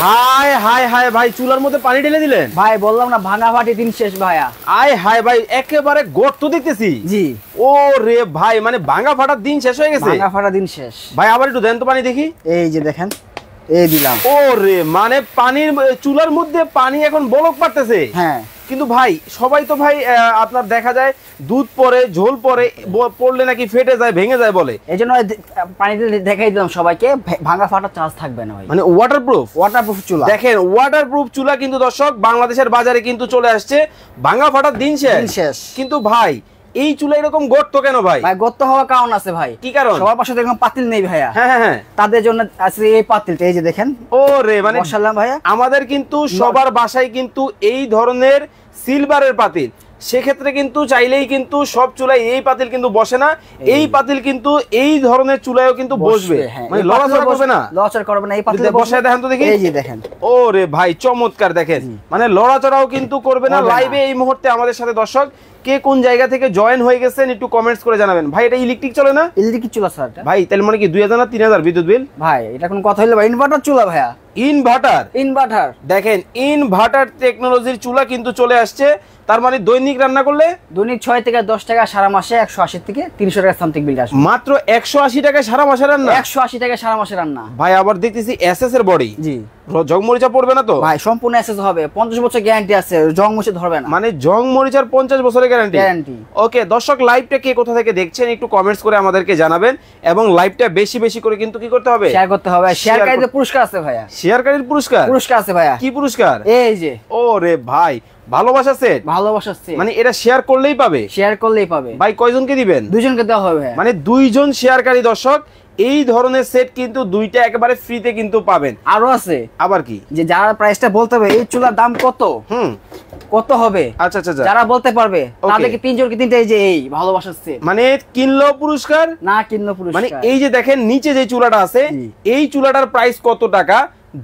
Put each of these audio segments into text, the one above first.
হায় হায় হায় ভাই, চুলার মধ্যে পানি ঢেলে দিলেন ভাই। বললাম না ভাঙা ফাটি দিন শেষ ভাইয়া। আয় হায় ভাই, একেবারে গর্ত দেখতেছি। জি। ও রে ভাই, মানে ভাঙা ফাটার দিন শেষ হয়ে গেছে। ভাঙা ফাটা দিন শেষ ভাই আবার একটু দেন তো পানি দেখি। এই যে দেখেন, এই দিলাম। ও রে, মানে পানির চুলার মধ্যে পানি এখন বলক পারতেছে। হ্যাঁ, কিন্তু ভাই সবাই তো ভাই আপনার দেখা যায় দুধ পরে ঝোল পরে পড়লে নাকি ফেটে যায়, ভেঙে যায় বলে। এই জন্য পানিতে দেখাই দিলাম সবাইকে, ভাঙা ফাটার চান্স থাকবে না ভাই। মানে ওয়াটারপ্রুফ চুলা। দেখেন ওয়াটারপ্রুফ চুলা কিন্তু দর্শক বাংলাদেশের বাজারে কিন্তু চলে আসছে। ভাঙা ফাটার দিন শেষ। কিন্তু ভাই এই চুলা এরকম গর্ত কেন ভাই? ভাই গর্ত হওয়ার কারণ আছে ভাই। কি কারণ? সবার পাশে দেখলাম পাতিল নেই ভাইয়া। হ্যাঁ হ্যাঁ হ্যাঁ, তাদের জন্য আছে এই পাতিলটা। এই যে দেখেন। ও রে, মানে মাশাআল্লাহ ভাইয়া, আমাদের কিন্তু সবার বাসায় কিন্তু এই ধরনের সিলভারের পাতিল। সেক্ষেত্রে কিন্তু চাইলেই কিন্তু সব চুলায় এই পাতিল কিন্তু বসে না। এই পাতিল কিন্তু এই ধরনের চুলায়ও কিন্তু বসবে, মানে লড়াচড়া করবে না। লড়াচড়া করবে না, এই পাতিল বসায় দেখেন তো দেখি। এই যে দেখেন। ও রে ভাই, চমৎকার। দেখেন মানে লড়াচড়াও কিন্তু করবে না। লাইভে এই মুহূর্তে আমাদের সাথে দর্শক কে কোন জায়গা থেকে জয়েন হয়ে গেছেন একটু কমেন্টস করে জানাবেন। ভাই এটা ইলেকট্রিক চলে না? ইলেকট্রিক চুলা স্যার। ভাই তাহলে মানে কি 2000 না 3000 বিদ্যুৎ বিল? ভাই এটা কোন কথা হইলো ভাই? ইনভার্টার চুলা ভাইয়া। ইনভার্টার দেখেন, ইনভার্টার টেকনোলজির চুলা কিন্তু চলে আসছে। তার মানে দৈনিক রান্না করলে দৈনিক 6 থেকে 10 টাকা, সারা মাসে 180 থেকে 300 টাকা সামথিং বিল আসবে। মাত্র 180 টাকায় সারা মাসে রান্না। 180 টাকা সারা মাসে রান্না। ভাই আবার দেখতেছি এসএস এর বডি। জি। জং মরিচা পড়বে না তো? ভাই সম্পূর্ণ এসএস হবে, 50 বছর গ্যারান্টি আছে, জং মরিচা ধরবে না। মানে জং মরিচার 50 বছরের গ্যারান্টি। ওকে দর্শক, লাইভটা কে কোথা থেকে দেখছেন একটু কমেন্টস করে আমাদেরকে জানাবেন। এবং লাইভটা বেশি বেশি করে কিন্তু কি করতে হবে? শেয়ার করতে হবে। শেয়ারকারীদের পুরস্কার আছে ভাইয়া। শেয়ারকারীর পুরস্কার আছে ভাইয়া। কি পুরস্কার? এই যে। ও রে ভাই, ভালোবাসা সেট। মানে এটা শেয়ার করলেই পাবে? শেয়ার করলেই পাবে। ভাই কয়জনকে দিবেন? 2 জনকে দেওয়া হবে। মানে 2 জন শেয়ারকারী দর্শক এই ধরনের সেট কিন্তু 2টা একেবারে ফ্রিতে কিন্তু পাবেন। আরো আছে। আবার কি? যে যারা প্রাইসটা বলতে হবে এই চুলার দাম কত, কত হবে, আচ্ছা আচ্ছা, যারা বলতে পারবে তাদেরকে 3 জনকে 3টা এই যে এই ভালোবাসার সেট। মানে কিনলো পুরস্কার না কিনলো পুরস্কার। মানে এই যে দেখেন নিচে যে চুলাটা আছে এই চুলাটার প্রাইস কত টাকা,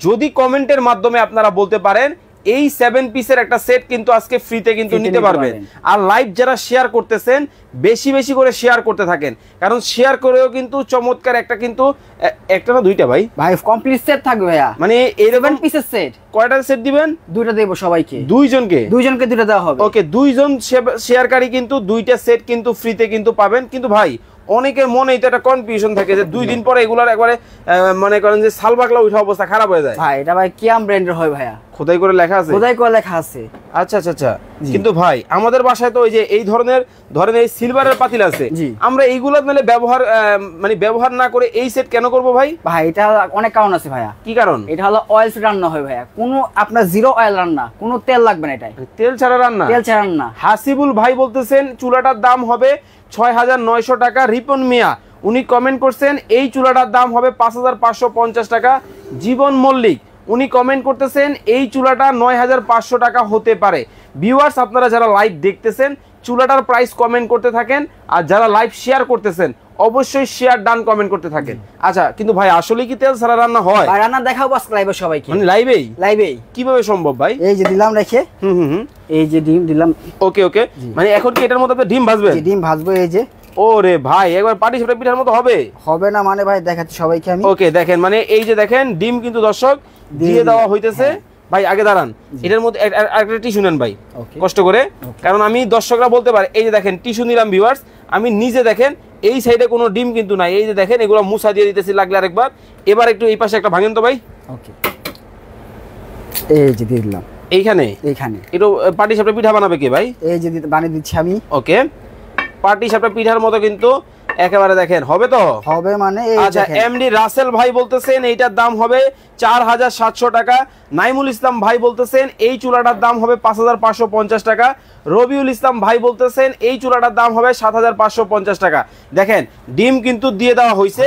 যদি কমেন্টের মাধ্যমে আপনারা বলতে পারেন এই 7 পিসের একটা সেট কিন্তু আজকে ফ্রিতে কিন্তু নিতে পারবেন। আর লাইভ যারা শেয়ার করতেছেন বেশি বেশি করে শেয়ার করতে থাকেন, কারণ শেয়ার করেও কিন্তু চমৎকার একটা কিন্তু একটা না 2টা ভাই কমপ্লিট সেট থাকবে ভাইয়া। মানে এই 7 পিসের সেট। কয়টা সেট দিবেন? 2টা দেব সবাইকে। 2 জনকে 2টা দেওয়া হবে। ওকে, 2 জন শেয়ারকারী কিন্তু 2টা সেট কিন্তু ফ্রিতে কিন্তু পাবেন। কিন্তু ভাই অনেকের মনে এটা একটা কনফিউশন থাকে যে 2 দিন পরে এগুলার একবারে মনে করেন যে সালবাকলা উঠা অবস্থা খারাপ হয়ে যায়। ভাই এটা ভাই কিয়াম ব্র্যান্ডের হয় ভাইয়া। খোদাই করে লেখা আছে? খোদাই করে লেখা আছে। আচ্ছা আচ্ছা আচ্ছা। কিন্তু ভাই আমাদের বাসায় তো ওই যে এই ধরনের এই সিলভারের পাতিল আছে, আমরা এইগুলো ব্যবহার না করে এই সেট কেন করব ভাই? ভাই এটা অনেক কারণ আছে ভাইয়া। কি কারণ? এটা হলো অয়েল ফ্রি রান্না হয় ভাইয়া, কোনো আপনার জিরো অয়েল রান্না, কোনো তেল লাগবে না। এটাই তেল ছাড়া রান্না। হাসিবুল ভাই বলতেছেন চুলাটার দাম হবে 6900 টাকা। রিপন মিয়া উনি কমেন্ট করছেন এই চুলাটার দাম হবে 5550 টাকা। জীবন মল্লিক উনি কমেন্ট করতেছেন এই চুলাটা 9500 টাকা হতে পারে। ভিউয়ার্স আপনারা যারা লাইভ দেখতেছেন চুলাটার প্রাইস কমেন্ট করতে থাকেন, আর যারা লাইভ শেয়ার করতেছেন অবশ্যই শেয়ার ডান কমেন্ট করতে থাকেন। আচ্ছা কিন্তু ভাই আসলে কি তেল ছাড়া রান্না হয়? ভাই রান্না দেখাবো আজকে লাইভে সবাইকে। মানে লাইভেই কিভাবে সম্ভব ভাই? এই যে দিলাম রেখে, এই যে ডিম দিলাম। ওকে ওকে, মানে এখন কি এটার মধ্যে আপনি ডিম ভাজবেন? ডিম ভাজবো। এই যে। ওরে ভাই একবার পাটি সাপটা পিঠার মতো হবে? হবে না মানে ভাই দেখাচ্ছি সবাইকে আমি। ওকে দেখেন, মানে এই যে দেখেন ডিম কিন্তু দর্শক দিয়ে দেওয়া হইতেছে। ভাই আগে দাঁড়ান, এটার মধ্যে একটা টিস্যু নেন ভাই কষ্ট করে, কারণ আমি দর্শকরা বলতে পারে। এই যে দেখেন টিস্যু নিলাম ভিউয়ার্স, আমি নিজে দেখেন এই সাইডে কোনো ডিম কিন্তু নাই। এই যে দেখেন এগুলো মুছা দিয়ে দিতেছি লাগলে আরেকবার। এবার একটু এই পাশে একটা ভাঙেন তো ভাই। ওকে, এই যে দিয়ে দিলাম এইখানে। একটু পাটি সাপটা পিঠা বানাবে কি ভাই? এই যে বানিয়ে দিচ্ছি আমি। ওকে, পাটি সাপটা পিঠার মতো কিন্তু একেবারে দেখেন হবে তো? হবে মানে আচ্ছা, এমডি রাসেল ভাই বলতেছেন এইটার দাম হবে 4700 টাকা। নাইমুল ইসলাম ভাই বলতেছেন এই চুলাটার দাম হবে 5550 টাকা। রবিউল ইসলাম ভাই বলতেছেন এই চুলাটার দাম হবে 7550 টাকা। দেখেন ডিম কিন্তু দিয়ে দেওয়া হয়েছে।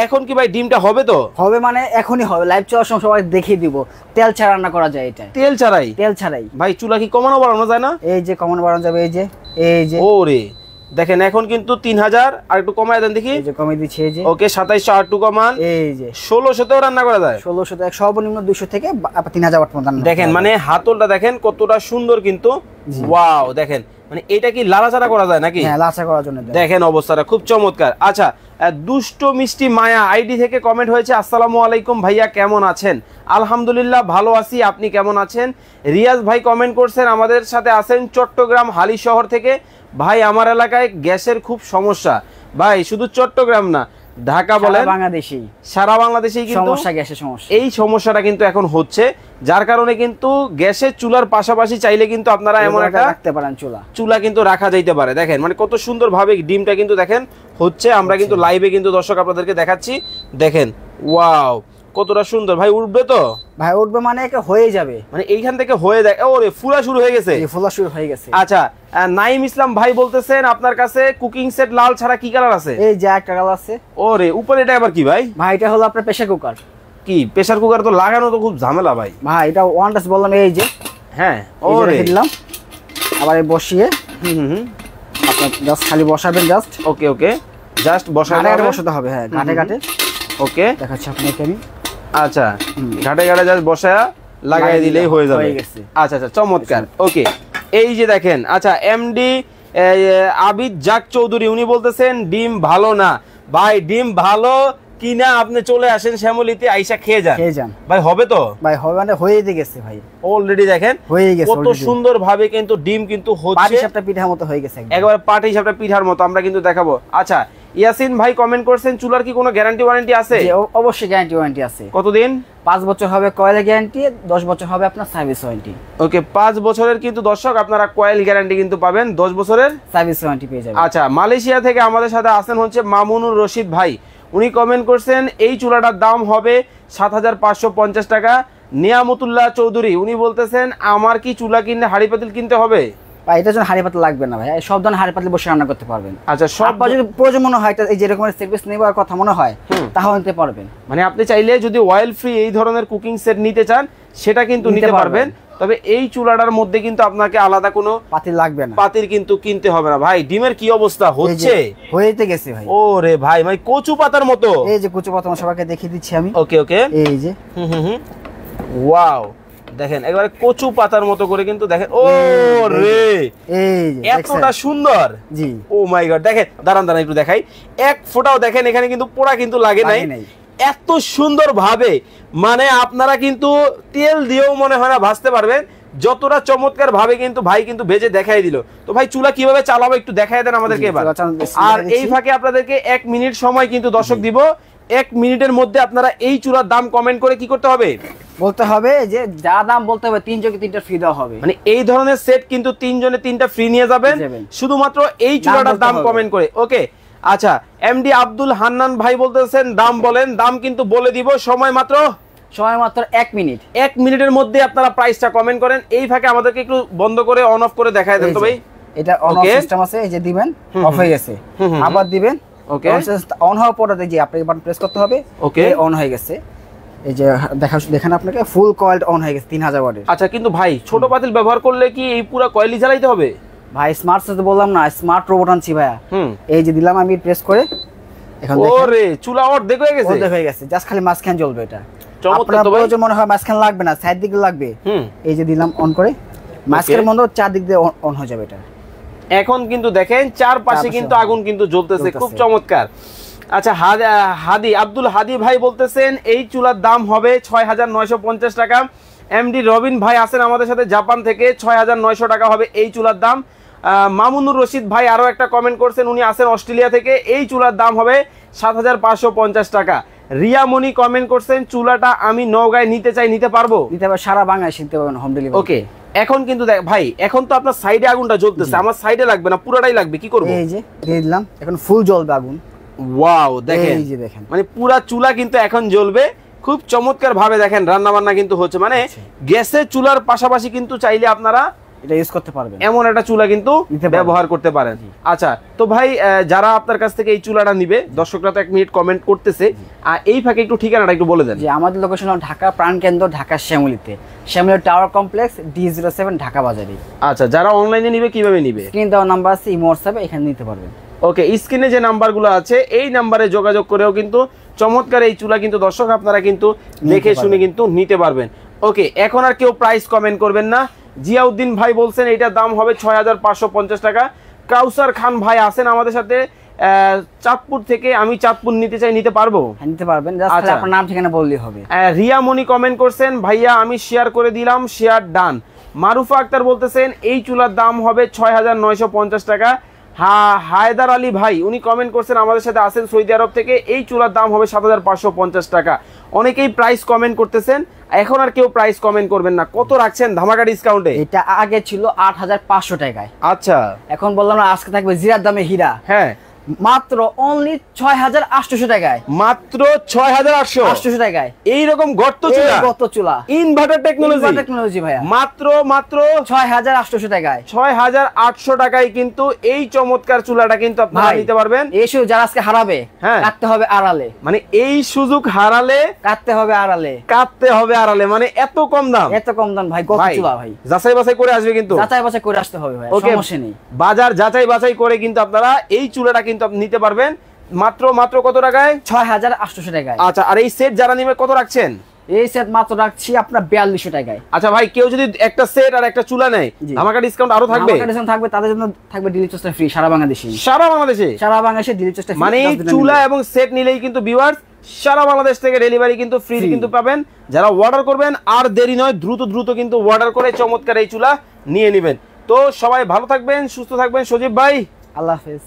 এখন কি ভাই ডিমটা হবে তো? হবে মানে এখনই হবে, লাইভ চলার সময় সবাই দেখিয়ে দিব। তেল ছাড়া রান্না করা যায় এটা। তেল ছাড়াই ভাই চুলা কি কমানো বাড়ানো যায় না? এই যে কমানো বাড়ানো যাবে। এই যে ওরে দেখেন এখন কিন্তু 3000 আর একটু কমায় দেন দেখি। এই যে কমিয়ে দিচ্ছি। এই যে ওকে 2700 আর একটু কমান। এই যে 1600 তেও রান্না করা যায়। 1600 তে সর্বনিম্ন 200 থেকে 3000 ওয়াট পর্যন্ত দেখেন, মানে হাতলটা দেখেন কতটা সুন্দর কিন্তু। ওয়াও দেখেন, মানে এটা কি লাড়াচাড়া করা যায় নাকি? হ্যাঁ লাড়াচাড়া করার জন্য দেখেন অবস্থাটা খুব চমৎকার। আচ্ছা দুষ্ট মিষ্টি মায়া আইডি থেকে কমেন্ট হয়েছে, আসসালামু আলাইকুম ভাইয়া কেমন আছেন? আলহামদুলিল্লাহ ভালো আছি, আপনি কেমন আছেন? রিয়াজ ভাই কমেন্ট করছেন আমাদের সাথে আছেন চট্টগ্রাম হালি শহর থেকে। ভাই আমার এলাকায় গ্যাসের খুব সমস্যা। ভাই শুধু চট্টগ্রাম না, ঢাকা বলেন, সারা বাংলাদেশেই কিন্তু গ্যাসের সমস্যা, এই সমস্যাটা কিন্তু এখন হচ্ছে, যার কারণে কিন্তু গ্যাসের চুলার পাশাপাশি চাইলে কিন্তু আপনারা এমন একটা রাখতে পারেন চুলা কিন্তু রাখা যাইতে পারে। দেখেন মানে কত সুন্দর ভাবে ডিমটা কিন্তু দেখেন হচ্ছে, আমরা কিন্তু লাইভে কিন্তু দর্শক আপনাদেরকে দেখাচ্ছি। দেখেন ওয়াও কতটা সুন্দর। ভাই উঠবে তো? ভাই উঠবে মানে হয়ে যাবে, মানে এইখান থেকে হয়ে যায়। ওরে ফুলা শুরু হয়ে গেছে, ফুলা শুরু হয়ে গেছে। আচ্ছা নাইম ইসলাম ভাই বলতেছেন আপনার কাছে কুকিং সেট লাল ছাড়া কি কালার আছে? এই যে একটা কালার আছে। ওরে উপরে এটা আবার কি ভাই? ভাই এটা হলো আপনার প্রেসার কুকার। কি প্রেসার কুকার তো লাগানো তো খুব ঝামেলা ভাই। ভাই এটা ওয়ান টাচ বললাম, এই যে হ্যাঁ ওরে দিলাম, আবার এই বসিয়ে আপনি জাস্ট খালি বসাবেন, জাস্ট ওকে ওকে জাস্ট বসাতে হবে। হ্যাঁ ঘাটে ঘাটে ওকে দেখাচ্ছি আপনাকে আমি। আচ্ছা ঘাটে ঘাটে জাস্ট বসায়া লাগাই দিলেই হয়ে যাবে। আচ্ছা আচ্ছা চমৎকার। ওকে এই যে দেখেন, আচ্ছা এমডি আবিদ জাক চৌধুরী উনি বলতেছেন ডিম ভালো না। ভাই ডিম ভালো কিনা আপনি চলে আসেন শ্যামলীতে, আইসা খেয়ে যান ভাই। হবে তো? ভাই হবে মানে হয়ে গেছে ভাই, অলরেডি দেখেন হয়ে গেছে কত সুন্দর ভাবে কিন্তু ডিম কিন্তু হচ্ছে, পাটিসাপটা পিঠার মতো হয়ে গেছে, একবার পাটিসাপটা পিঠার মতো আমরা কিন্তু দেখাবো। আচ্ছা ইয়াসিন ভাই কমেন্ট করছেন চুলার কি কোনো গ্যারান্টি ওয়ারেন্টি আছে? অবশ্যই গ্যারান্টি ওয়ারেন্টি আছে। কতদিন? 5 বছর হবে কয়েলের গ্যারান্টি, 10 বছর হবে আপনার সার্ভিস ওয়ারেন্টি। ওকে 5 বছরের কিন্তু দর্শক আপনারা কয়েল গ্যারান্টি কিন্তু পাবেন, 10 বছরের সার্ভিস ওয়ারেন্টি পেয়ে যাবেন। আচ্ছা মালয়েশিয়া থেকে আমাদের সাথে আছেন হচ্ছে মামুনুর রশিদ ভাই, উনি কমেন্ট করছেন এই চুলাটার দাম হবে 7550 টাকা। নিয়ামতুল্লাহ চৌধুরী উনি বলতেছেন আমার কি চুলা কিনলে হাড়ি পাতিল কিনতে হবে? ভাই এটার জন্য হাড়ি পাতিল লাগবে না ভাই, সব ধরনের হাড়ি পাতিল বসে রান্না করতে পারবেন। আচ্ছা সব যদি প্রয়োজন মনে হয় এই যে এরকম সার্ভিস নেবার কথা মনে হয় তাহলে নিতে পারবেন। মানে আপনি চাইলে যদি অয়েল ফ্রি এই ধরনের কুকিং সেট নিতে চান সেটা কিন্তু নিতে পারবেন, তবে এই চুলাটার মধ্যে কিন্তু আপনাকে আলাদা কোনো পাতিল লাগবে না, পাতিল কিন্তু কিনতে হবে না। ভাই ডিমের কি অবস্থা হচ্ছে? হয়েতে গেছে ভাই। ওরে ভাই মানে কচু পাতার মতো। এই যে কচু পাতা সবাইকে দেখিয়ে দিচ্ছি আমি। ওকে ওকে এই যে ওয়াও দেখেন একবারে কচু পাতার মতো করে কিন্তু দেখেন। ও রে এই যে এতটা সুন্দর। জি ও মাই গড। দেখেন দাঁড়ান একটু দেখাই, এক ফোঁটাও দেখেন এখানে কিন্তু পোড়া কিন্তু লাগে নাই, এত সুন্দর ভাবে মানে আপনারা কিন্তু তেল দিয়েও মনে হয় না ভাজতে পারবেন, যতটা চমৎকার ভাবে কিন্তু ভাই কিন্তু ভেজে দেখাই দিল। তো ভাই চুলা কিভাবে চালাবো একটু দেখাই দেন আমাদেরকে এবার। আর এই ফাঁকে আপনাদেরকে 1 মিনিট সময় কিন্তু দর্শক দিব, 1 মিনিটের মধ্যে আপনারা এই চুলার দাম কমেন্ট করে কি করতে হবে? বলতে হবে যে যা দাম বলতে হবে, 3 জনকে 3টা ফ্রি দেওয়া হবে। মানে এই ধরনের সেট কিন্তু 3 জনে 3টা ফ্রি নিয়ে যাবেন শুধুমাত্র এই চুলাটার দাম কমেন্ট করে। ওকে আচ্ছা এমডি আব্দুল হান্নান ভাই বলতেছেন দাম বলেন, দাম কিন্তু বলে দিব, সময় মাত্র 1 মিনিট। 1 মিনিটের মধ্যে আপনারা প্রাইসটা কমেন্ট করেন। এই ফাঁকে আমাদেরকে একটু বন্ধ করে অন অফ করে দেখায় দেন তো ভাই। এটা অন অফ সিস্টেম আছে, এই যে দিবেন অফ হয়ে গেছে, আবার দিবেন। ওকে অন হওয়ার পরে যে আপনাকে বাটন প্রেস করতে হবে। ওকে অন হয়ে গেছে, এই যে দেখেন আপনাকে ফুল কয়েল অন হয়ে গেছে 3000 ওয়াটের। আচ্ছা কিন্তু ভাই ছোট পাতিল ব্যবহার করলে কি এই পুরো কয়েলই জ্বালাইতে হবে? ভাই স্মার্ট সেট বললাম না, স্মার্ট রোবট আনছি ভাইয়া। এই যে দিলাম আমি প্রেস করে, এখন দেখেন ওরে চুলা অর্ধেক হয়ে গেছে, অর্ধেক হয়ে গেছে, জাস্ট খালি মাঝখান জ্বলবে। এটা চমৎকার তো ভাই, প্রয়োজন মনে হয় মাঝখান লাগবে না, সাইড দিকে লাগবে। এই যে দিলাম অন করে, মাঝখানের মধ্যে 4 দিক দিয়ে অন হয়ে যাবে এটা। এখন কিন্তু দেখেন চারপাশে কিন্তু আগুন কিন্তু জ্বলতেছে, খুব চমৎকার। আচ্ছা হাদি আব্দুল হাদি ভাই বলতেছেন এই চুলার দাম হবে 6950 টাকা। এমডি রবিন ভাই আছেন আমাদের সাথে জাপান থেকে, 6900 টাকা হবে এই চুলার দাম। মামুনুর রশিদ ভাই আরো একটা কমেন্ট করছেন, উনি আছেন অস্ট্রেলিয়া থেকে, এই চুলার দাম হবে 7550 টাকা। রিয়ামণি কমেন্ট করছেন চুলাটা আমি নওগাঁয় নিতে চাই, নিতে পারবো? নিতে পারবে, সারা বাংলাদেশে নিতে পারবেন, হোম ডেলিভারি। ওকে এখন কিন্তু দেখ ভাই, এখন তো আপনার সাইডে আগুনটা জ্বলতেছে, আমার সাইডে লাগবে না, পুরোটাই লাগবে, কি করব? এই যে দিয়ে দিলাম, এখন ফুল জ্বলবে আগুন। ওয়াও দেখেন, এই যে দেখেন মানে পুরো চুলা কিন্তু এখন জ্বলবে, খুব চমৎকার ভাবে দেখেন রান্না বান্না কিন্তু হচ্ছে। মানে গ্যাসের চুলার পাশাপাশি কিন্তু চাইলে আপনারা এটা ইউজ করতে পারবেন, এমন একটা চুলা কিন্তু ব্যবহার করতে পারেন। আচ্ছা তো ভাই যারা আপনার কাছ থেকে এই চুলাটা নিবে, দর্শকরা তো 1 মিনিট কমেন্ট করতেছে, আর এই ফাঁকে একটু ঠিকানাটা একটু বলে দেন। যে আমাদের লোকেশন হলো ঢাকা প্রাণকেন্দ্র, ঢাকা শ্যামলীতে, Shyamoli tower complex, D07 Dhaka বাজারে। আচ্ছা যারা অনলাইনে নিবে কিভাবে নিবে? স্ক্রিন দেওয়া নাম্বার আছে, ইমো হোয়াটসঅ্যাপে, এখানে নিতে পারবেন। ওকে স্ক্রিনে যে নাম্বারগুলো আছে এই নাম্বারে যোগাযোগ করেও কিন্তু চমৎকার এই চুলা কিন্তু দর্শক আপনারা কিন্তু দেখে শুনে কিন্তু নিতে পারবেন। ওকে এখন আর কেউ প্রাইস কমেন্ট করবেন না। জিয়াউদ্দিন ভাই বলছেন এটার দাম হবে 6550 টাকা। কাউসার খান ভাই আছেন আমাদের সাথে, চাঁদপুর থেকে আমি চাঁদপুর নিতে চাই, নিতে পারবো? হ্যাঁ নিতে পারবেন, জাস্ট আপনার নাম ঠিকানা বললেই হবে। রিয়া মনি কমেন্ট করছেন, ভাইয়া আমি শেয়ার করে দিলাম, শেয়ার ডান। মারুফা আক্তার বলতেছেন এই চুলার দাম হবে ৬,৯৫০ টাকা। হায়দার আলী ভাই উনি কমেন্ট করছেন আমাদের সাথে আছেন সৌদি আরব থেকে, এই চুলার দাম হবে ৭,৫৫০ টাকা। অনেকেই প্রাইস কমেন্ট করতেছেন, এখন আর কেউ প্রাইস কমেন্ট করবেন না। কত রাখছেন ধামাকা ডিসকাউন্টে? এটা আগে ছিল ৮৫০০ টাকায়। আচ্ছা, এখন বললাম না আজকে থাকবে জিরার দামে হীরা। হ্যাঁ, মাত্র অনলি ৬৮৮০০ টাকায়। মাত্র ৬৮৮০ টাকায় এইরকম গর্ত চুলা, ইনভার্টার টেকনোলজি ভাইয়া, মাত্র ৬৮৮০০ টাকায়। ৬৮০০ টাকায় কিন্তু এই চমৎকার চুলাটা কিন্তু আপনারা নিতে পারবেন। এই সুযোগ যারা আজকে হারাবে, কাটতে হবে আড়ালে, মানে এই সুযোগ হারালে কাটতে হবে আড়ালে, মানে এত কম দাম ভাই। গর্ত চুলা ভাই, যাচাই বাছাই করে আসবে, কিন্তু যাচাই বাছাই করে আসতে হবে ভাই, সমস্যা নেই। বাজার যাচাই বাছাই করে কিন্তু আপনারা এই চুলাটা কিন্তু নিতে পারবেন মাত্র কত টাকায়? ৬৮৮০ টাকায়। আচ্ছা, আর এই সেট যারা নিবে কত রাখছেন? এই সেট মাত্র রাখছি আপনার ৪২০০ টাকায়। আচ্ছা ভাই, কেউ যদি একটা সেট আর একটা চুলা নেয়, আমাকে ডিসকাউন্ট আরো থাকবে? থাকবে, তাদের জন্য থাকবে ডেলিভারি চার্জটা ফ্রি সারা বাংলাদেশে। সারা বাংলাদেশে ডেলিভারি চার্জটা ফ্রি, মানে চুলা এবং সেট নিলেই কিন্তু ভিউয়ার্স সারা বাংলাদেশ থেকে ডেলিভারি কিন্তু ফ্রি কিন্তু পাবেন। যারা অর্ডার করবেন আর দেরি নয়, দ্রুত কিন্তু অর্ডার করে চমৎকার এই চুলা নিয়ে নেবেন। তো সবাই ভালো থাকবেন, সুস্থ থাকবেন। সজীব ভাই, আল্লাহ হাফেজ।